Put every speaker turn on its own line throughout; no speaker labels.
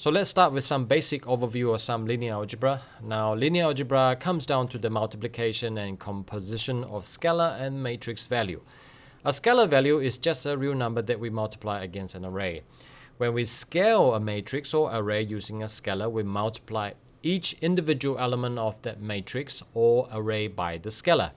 So let's start with some basic overview of some linear algebra. Now, linear algebra comes down to the multiplication and composition of scalar and matrix value. A scalar value is just a real number that we multiply against an array. When we scale a matrix or array using a scalar, we multiply each individual element of that matrix or array by the scalar.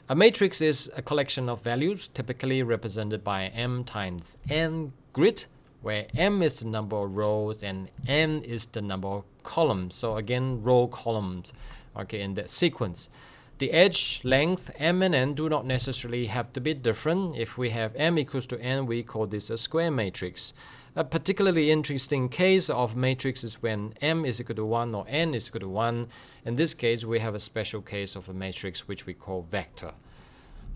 A matrix is a collection of values, typically represented by m times n grid, where m is the number of rows and n is the number of columns. So again, row columns, okay, in that sequence. The edge length m and n do not necessarily have to be different. If we have m equals to n, we call this a square matrix. A particularly interesting case of matrix is when m is equal to 1 or n is equal to 1. In this case, we have a special case of a matrix which we call vector.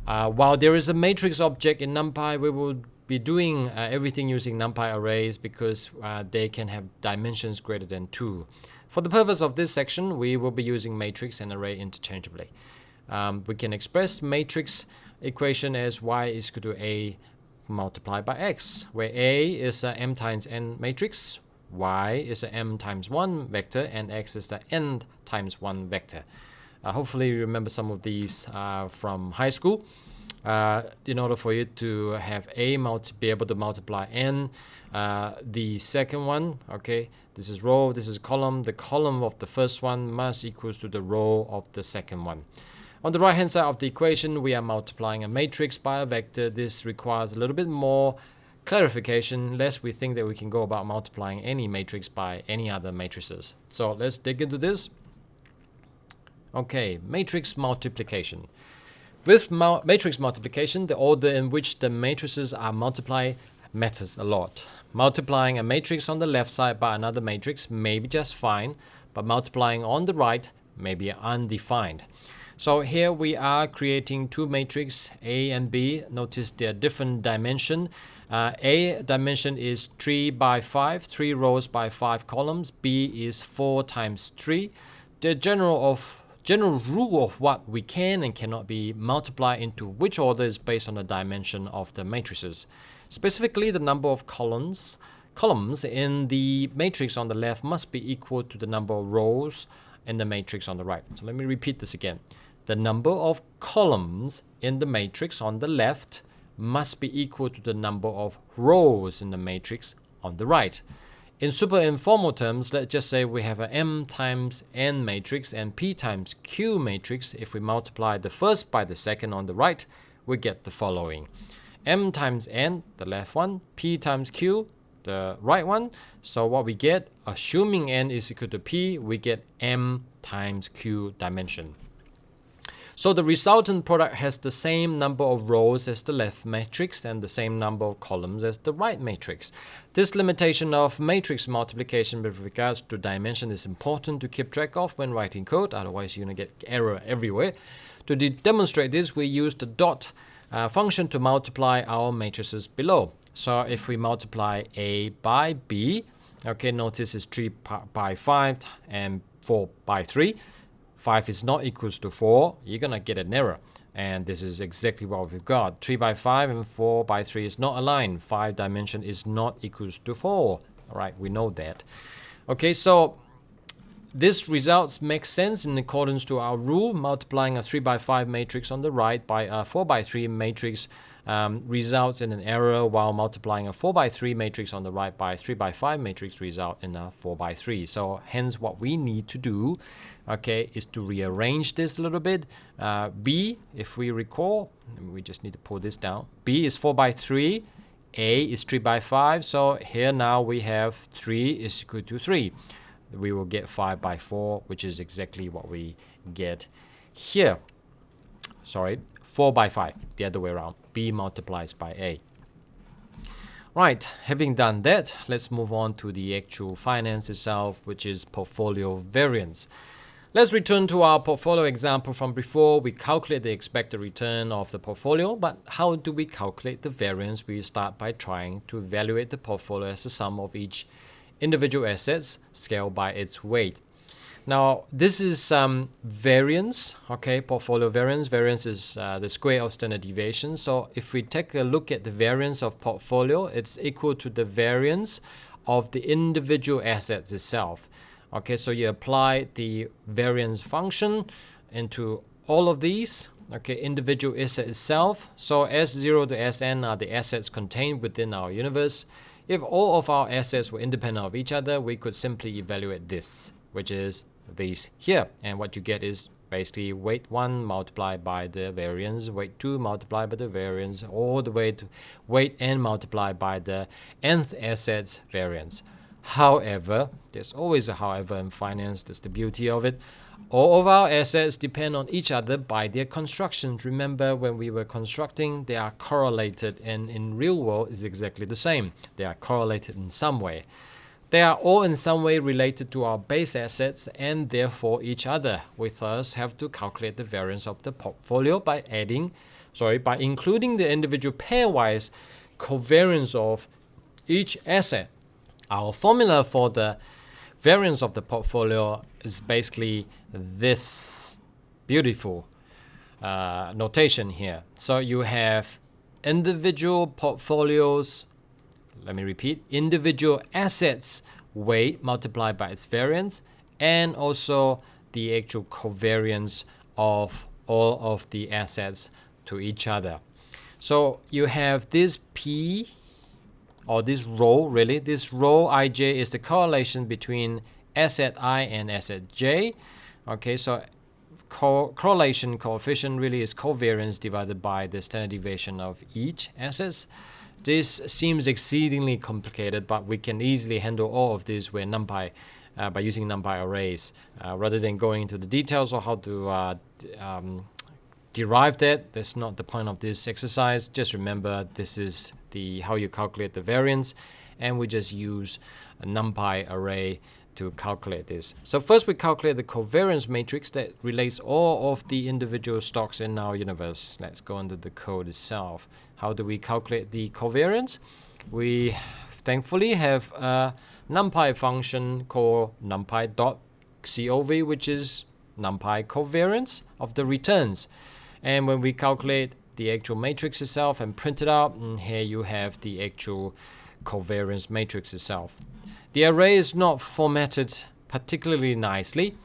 While there is a matrix object in NumPy, we will be doing everything using NumPy arrays because they can have dimensions greater than 2. For the purpose of this section, we will be using matrix and array interchangeably. We can express matrix equation as y is equal to a multiplied by x, where a is a m times n matrix, y is a m times 1 vector, and x is the n times 1 vector. Hopefully you remember some of these from high school. In order for you to have a be able to multiply n, the second one, okay, this is row, this is column. The column of the first one must equals to the row of the second one. On the right hand side of the equation, we are multiplying a matrix by a vector. This requires a little bit more clarification, lest we think that we can go about multiplying any matrix by any other matrices. So let's dig into this. Okay, matrix multiplication. With matrix multiplication, the order in which the matrices are multiplied matters a lot. Multiplying a matrix on the left side by another matrix may be just fine, but multiplying on the right may be undefined. So here we are creating two matrices, A and B. Notice their different dimension. A dimension is 3 by 5, 3 rows by 5 columns. B is 4 times 3. The general rule of what we can and cannot be multiplied into which order is based on the dimension of the matrices. Specifically, the number of columns in the matrix on the left must be equal to the number of rows in the matrix on the right. So let me repeat this again. The number of columns in the matrix on the left must be equal to the number of rows in the matrix on the right. In super informal terms, let's just say we have a m times n matrix and p times q matrix. If we multiply the first by the second on the right, we get the following. M times n, the left one, p times q, the right one. So what we get, assuming n is equal to p, we get m times q dimension. So the resultant product has the same number of rows as the left matrix and the same number of columns as the right matrix. This limitation of matrix multiplication with regards to dimension is important to keep track of when writing code, otherwise you're going to get error everywhere. To demonstrate this, we use the dot function to multiply our matrices below. So if we multiply A by B, okay, notice it's 3 by 5 and 4 by 3. 5 is not equals to 4, you're going to get an error. And this is exactly what we've got. 3 by 5 and 4 by 3 is not aligned. 5 dimension is not equals to 4. All right, we know that. Okay, so this results make sense in accordance to our rule. Multiplying a 3 by 5 matrix on the right by a 4 by 3 matrix results in an error, while multiplying a 4 by 3 matrix on the right by 3 by 5 matrix result in a 4 by 3. So hence what we need to do, okay, is to rearrange this a little bit. B, if we recall, we just need to pull this down. B is 4 by 3, A is 3 by 5. So here now we have 3 is equal to 3. We will get 5 by 4, which is exactly what we get here. Sorry, 4 by 5, the other way around. B multiplies by A. Right, having done that, let's move on to the actual finance itself, which is portfolio variance. Let's return to our portfolio example from before. We calculate the expected return of the portfolio, but how do we calculate the variance? We start by trying to evaluate the portfolio as the sum of each individual assets scaled by its weight. Now, this is variance, okay, portfolio variance. Variance is the square of standard deviation. So if we take a look at the variance of portfolio, it's equal to the variance of the individual assets itself. Okay, so you apply the variance function into all of these, okay, individual asset itself. So S0 to Sn are the assets contained within our universe. If all of our assets were independent of each other, we could simply evaluate this, which is these here. And what you get is basically weight 1 multiplied by the variance, weight 2 multiplied by the variance, all the way to weight n multiplied by the nth asset's variance. However, there's always a however in finance, that's the beauty of it. All of our assets depend on each other by their constructions. Remember, when we were constructing, they are correlated, and in real world is exactly the same. They are correlated in some way. They are all in some way related to our base assets and therefore each other. We thus have to calculate the variance of the portfolio by including the individual pairwise covariance of each asset. Our formula for the variance of the portfolio is basically this beautiful notation here. So you have individual portfolios, let me repeat, individual assets weight multiplied by its variance, and also the actual covariance of all of the assets to each other. So you have this P, or this rho, really, this rho ij is the correlation between asset I and asset j. Okay, so correlation coefficient really is covariance divided by the standard deviation of each asset. This seems exceedingly complicated, but we can easily handle all of this with NumPy by using NumPy arrays. Rather than going into the details of how to derive that, that's not the point of this exercise. Just remember, this is how you calculate the variance, and we just use a NumPy array to calculate this. So first we calculate the covariance matrix that relates all of the individual stocks in our universe. Let's go into the code itself. How do we calculate the covariance? We thankfully have a NumPy function called numpy.cov, which is NumPy covariance of the returns. And when we calculate the actual matrix itself and print it out, and here you have the actual covariance matrix itself. The array is not formatted particularly nicely,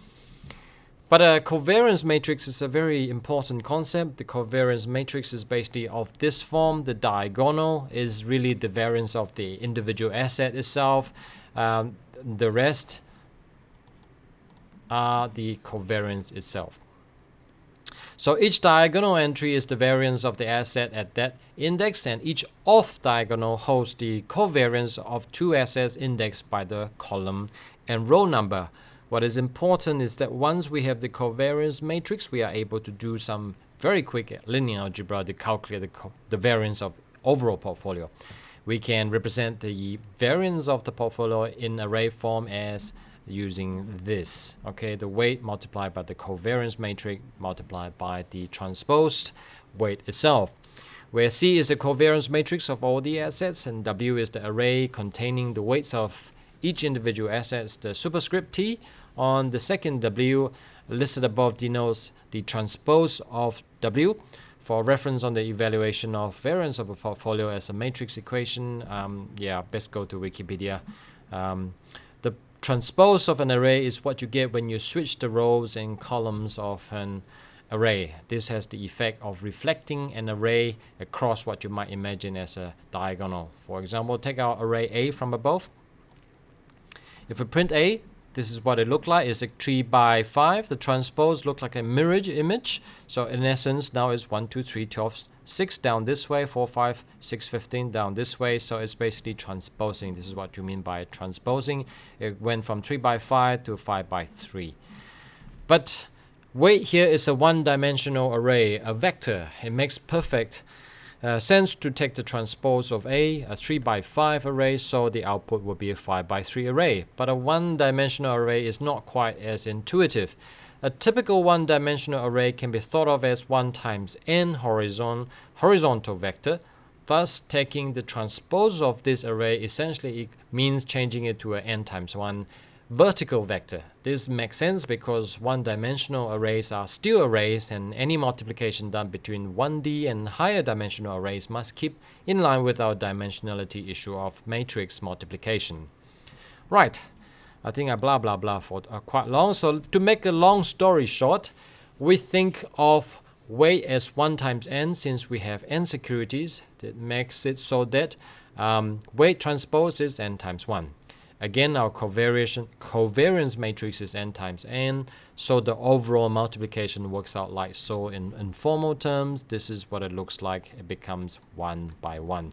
but a covariance matrix is a very important concept. The covariance matrix is basically of this form. The diagonal is really the variance of the individual asset itself. The rest are the covariance itself. So each diagonal entry is the variance of the asset at that index, and each off diagonal holds the covariance of two assets indexed by the column and row number. What is important is that once we have the covariance matrix, we are able to do some very quick linear algebra to calculate the variance of overall portfolio. We can represent the variance of the portfolio in array form as using this, okay, the weight multiplied by the covariance matrix multiplied by the transposed weight itself, where C is the covariance matrix of all the assets and W is the array containing the weights of each individual assets. The superscript T on the second W listed above denotes the transpose of W. For reference on the evaluation of variance of a portfolio as a matrix equation, best go to Wikipedia. The transpose of an array is what you get when you switch the rows and columns of an array. This has the effect of reflecting an array across what you might imagine as a diagonal. For example, take our array A from above. If we print A, this is what it looked like. It's a 3 by 5. The transpose looked like a mirror image. So in essence, now it's 1, 2, 3, 12, 6 down this way, 4, 5, 6, 15 down this way. So it's basically transposing. This is what you mean by transposing. It went from 3 by 5 to 5 by 3. But weight here is a one-dimensional array, a vector. It makes perfect sense to take the transpose of a 3 by 5 array, so the output will be a 5 by 3 array. But a one-dimensional array is not quite as intuitive. A typical one-dimensional array can be thought of as 1 times n horizontal vector. Thus, taking the transpose of this array essentially means changing it to an n times 1 vertical vector. This makes sense because one-dimensional arrays are still arrays, and any multiplication done between 1D and higher dimensional arrays must keep in line with our dimensionality issue of matrix multiplication. Right, I think I blah blah blah for quite long. So to make a long story short, we think of weight as 1 times n since we have n securities. That makes it so that weight transpose is n times 1. Again, our covariance matrix is n times n, so the overall multiplication works out like so. In formal terms, this is what it looks like. It becomes 1 by 1.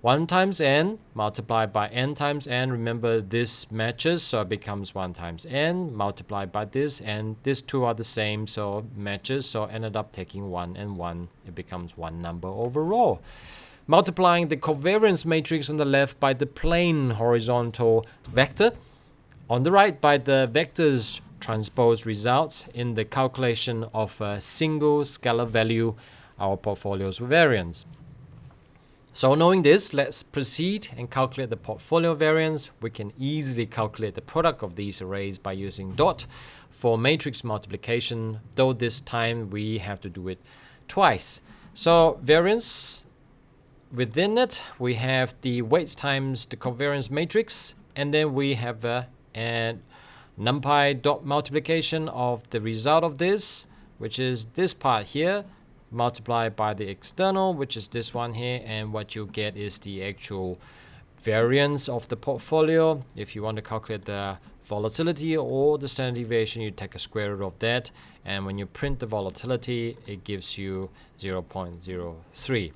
1 times n multiplied by n times n. Remember, this matches, so it becomes 1 times n multiplied by this, and these two are the same, so matches, so ended up taking 1 and 1. It becomes 1 number overall. Multiplying the covariance matrix on the left by the plane horizontal vector, on the right by the vectors transpose, results in the calculation of a single scalar value, our portfolio's variance. So knowing this, let's proceed and calculate the portfolio variance. We can easily calculate the product of these arrays by using dot for matrix multiplication, though this time we have to do it twice. So variance, within it, we have the weights times the covariance matrix, and then we have a numpy dot multiplication of the result of this, which is this part here, multiplied by the external, which is this one here, and what you get is the actual variance of the portfolio. If you want to calculate the volatility or the standard deviation, you take a square root of that, and when you print the volatility, it gives you 0.03.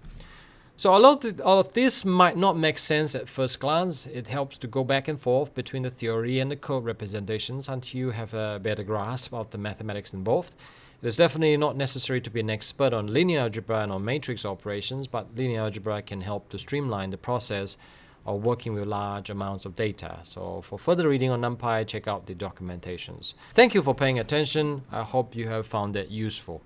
So all of this might not make sense at first glance. It helps to go back and forth between the theory and the code representations until you have a better grasp of the mathematics involved. It is definitely not necessary to be an expert on linear algebra and on matrix operations, but linear algebra can help to streamline the process of working with large amounts of data. So for further reading on NumPy, check out the documentations. Thank you for paying attention. I hope you have found it useful.